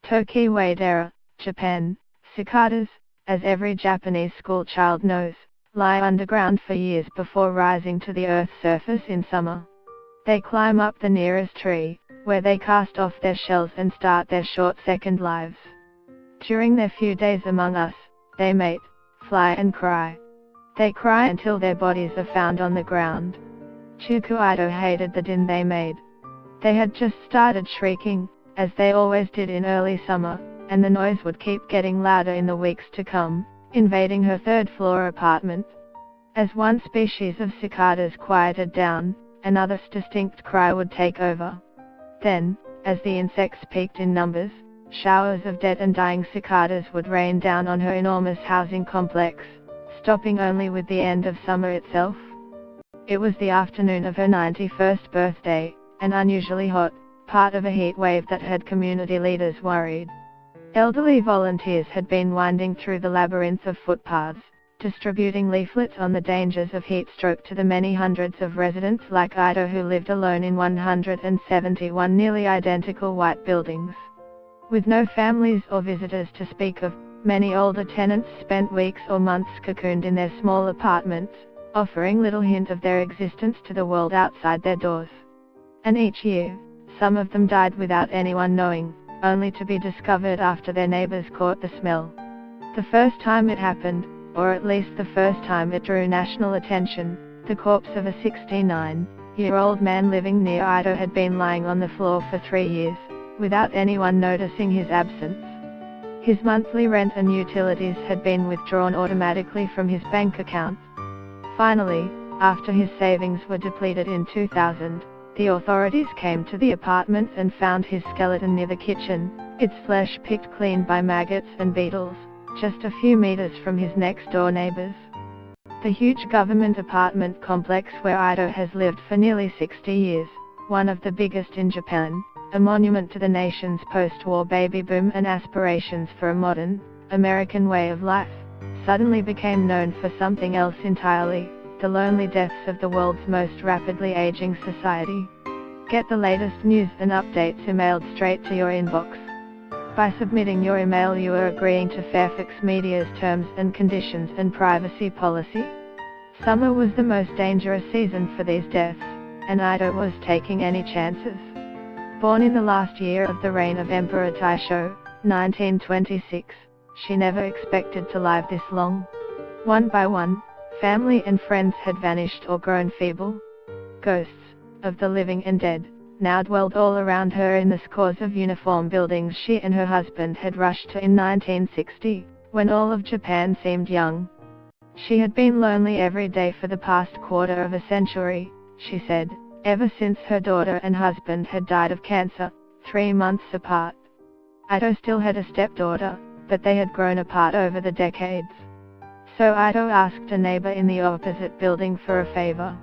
Tokiwadera, Japan. Cicadas, as every Japanese schoolchild knows, lie underground for years before rising to the Earth's surface in summer. They climb up the nearest tree, where they cast off their shells and start their short second lives. During their few days among us, they mate, fly and cry. They cry until their bodies are found on the ground. Chukuido hated the din they made. They had just started shrieking, as they always did in early summer, and the noise would keep getting louder in the weeks to come, invading her third-floor apartment. As one species of cicadas quieted down, another distinct cry would take over. Then, as the insects peaked in numbers, showers of dead and dying cicadas would rain down on her enormous housing complex, stopping only with the end of summer itself. It was the afternoon of her 91st birthday, an unusually hot, part of a heat wave that had community leaders worried. Elderly volunteers had been winding through the labyrinth of footpaths, distributing leaflets on the dangers of heat stroke to the many hundreds of residents like Ito who lived alone in 171 nearly identical white buildings. With no families or visitors to speak of, many older tenants spent weeks or months cocooned in their small apartments, offering little hint of their existence to the world outside their doors. And each year, some of them died without anyone knowing, only to be discovered after their neighbors caught the smell. The first time it happened, or at least the first time it drew national attention, the corpse of a 69-year-old man living near Ito had been lying on the floor for 3 years, without anyone noticing his absence. His monthly rent and utilities had been withdrawn automatically from his bank account. Finally, after his savings were depleted in 2000, the authorities came to the apartment and found his skeleton near the kitchen, its flesh picked clean by maggots and beetles, just a few meters from his next-door neighbors. The huge government apartment complex where Ito has lived for nearly 60 years, one of the biggest in Japan, a monument to the nation's post-war baby boom and aspirations for a modern, American way of life, suddenly became known for something else entirely: the lonely deaths of the world's most rapidly aging society. Get the latest news and updates emailed straight to your inbox. By submitting your email, you are agreeing to Fairfax Media's terms and conditions and privacy policy. Summer was the most dangerous season for these deaths, and Ito was taking any chances. Born in the last year of the reign of Emperor Taisho, 1926, she never expected to live this long. One by one, family and friends had vanished or grown feeble. Ghosts, of the living and dead, now dwelled all around her in the scores of uniform buildings she and her husband had rushed to in 1960, when all of Japan seemed young. She had been lonely every day for the past quarter of a century, she said, ever since her daughter and husband had died of cancer, 3 months apart. Ito still had a stepdaughter, but they had grown apart over the decades. So Ito asked a neighbor in the opposite building for a favor.